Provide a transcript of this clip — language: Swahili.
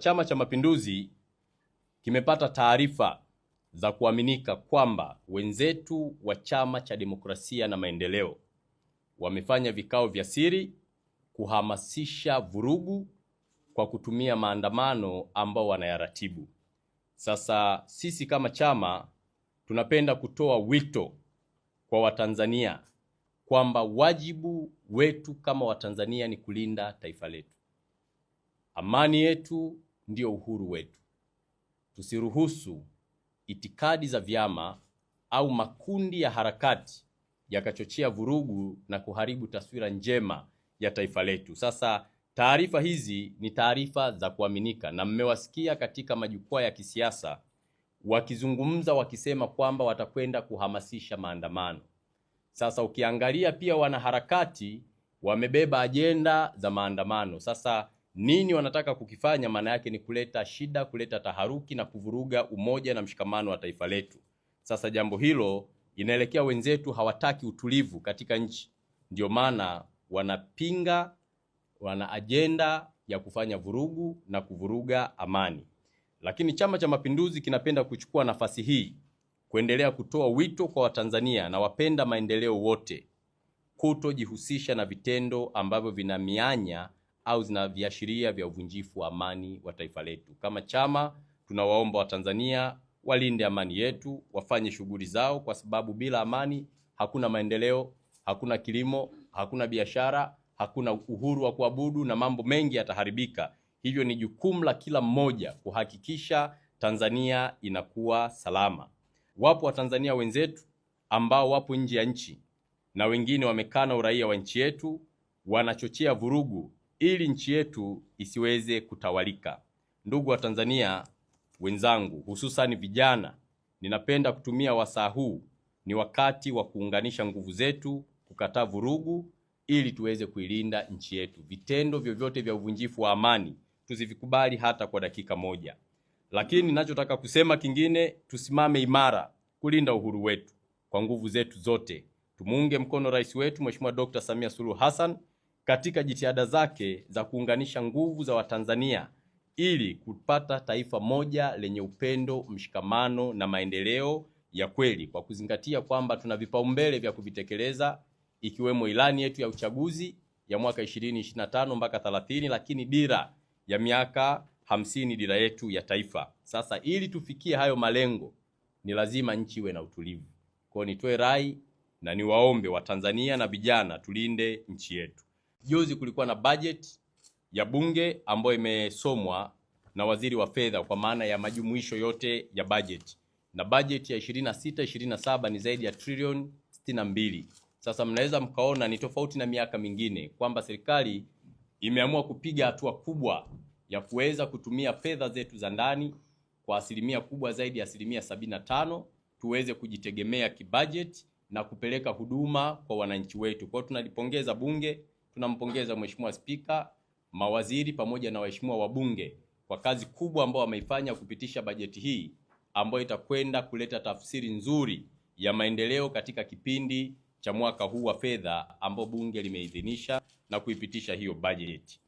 Chama cha Mapinduzi kimepata taarifa za kuaminika kwamba wenzetu wa Chama cha Demokrasia na Maendeleo wamefanya vikao vya siri kuhamasisha vurugu kwa kutumia maandamano ambao wanayaratibu. Sasa sisi kama chama tunapenda kutoa wito kwa Watanzania kwamba wajibu wetu kama Watanzania ni kulinda taifa letu. Amani yetu ndio uhuru wetu. Tusiruhusu itikadi za vyama au makundi ya harakati yakachochea vurugu na kuharibu taswira njema ya taifa letu. Sasa taarifa hizi ni taarifa za kuaminika, na mmewasikia katika majukwaa ya kisiasa wakizungumza wakisema kwamba watakwenda kuhamasisha maandamano. Sasa ukiangalia pia wanaharakati wamebeba ajenda za maandamano. Sasa nini wanataka kukifanya? Maana yake ni kuleta shida, kuleta taharuki na kuvuruga umoja na mshikamano wa taifa letu. Sasa jambo hilo inaelekea wenzetu hawataki utulivu katika nchi, ndio maana wanapinga, wana ajenda ya kufanya vurugu na kuvuruga amani. Lakini Chama cha Mapinduzi kinapenda kuchukua nafasi hii kuendelea kutoa wito kwa Watanzania na wapenda maendeleo wote kutojihusisha na vitendo ambavyo vina mianya au zina viashiria vya uvunjifu wa amani wa taifa letu. Kama chama tunawaomba Watanzania walinde amani yetu, wafanye shughuli zao, kwa sababu bila amani hakuna maendeleo, hakuna kilimo, hakuna biashara, hakuna uhuru wa kuabudu na mambo mengi yataharibika. Hivyo ni jukumu la kila mmoja kuhakikisha Tanzania inakuwa salama. Wapo Watanzania wenzetu ambao wapo nje ya nchi na wengine wamekana uraia wa nchi yetu, wanachochea vurugu ili nchi yetu isiweze kutawalika. Ndugu wa Tanzania wenzangu, hususan vijana, ninapenda kutumia wasaa huu, ni wakati wa kuunganisha nguvu zetu, kukataa vurugu ili tuweze kuilinda nchi yetu. Vitendo vyovyote vya uvunjifu wa amani tusivikubali hata kwa dakika moja. Lakini ninachotaka kusema kingine, tusimame imara kulinda uhuru wetu kwa nguvu zetu zote. Tumuunge mkono rais wetu Mheshimiwa Dr. Samia Suluhu Hassan katika jitihada zake za kuunganisha nguvu za Watanzania ili kupata taifa moja lenye upendo, mshikamano na maendeleo ya kweli, kwa kuzingatia kwamba tuna vipaumbele vya kuvitekeleza, ikiwemo ilani yetu ya uchaguzi ya mwaka 2025 mpaka 30, lakini dira ya miaka 50, dira yetu ya taifa. Sasa ili tufikie hayo malengo ni lazima nchi iwe na utulivu. Kwa nitoe rai na niwaombe Watanzania na vijana tulinde nchi yetu. Juzi kulikuwa na budget ya bunge ambayo imesomwa na waziri wa fedha kwa maana ya majumuisho yote ya budget. Na budget ya 26-27 ni zaidi ya trilioni 62. Sasa mnaweza mkaona ni tofauti na miaka mingine kwamba serikali imeamua kupiga hatua kubwa ya kuweza kutumia fedha zetu za ndani kwa asilimia kubwa zaidi ya 75%, tuweze kujitegemea kibudget na kupeleka huduma kwa wananchi wetu. Kwa hiyo tunalipongeza bunge, tunampongeza Mheshimiwa Spika, mawaziri pamoja na waheshimiwa wabunge kwa kazi kubwa ambayo wameifanya kupitisha bajeti hii ambayo itakwenda kuleta tafsiri nzuri ya maendeleo katika kipindi cha mwaka huu wa fedha ambao bunge limeidhinisha na kuipitisha hiyo bajeti.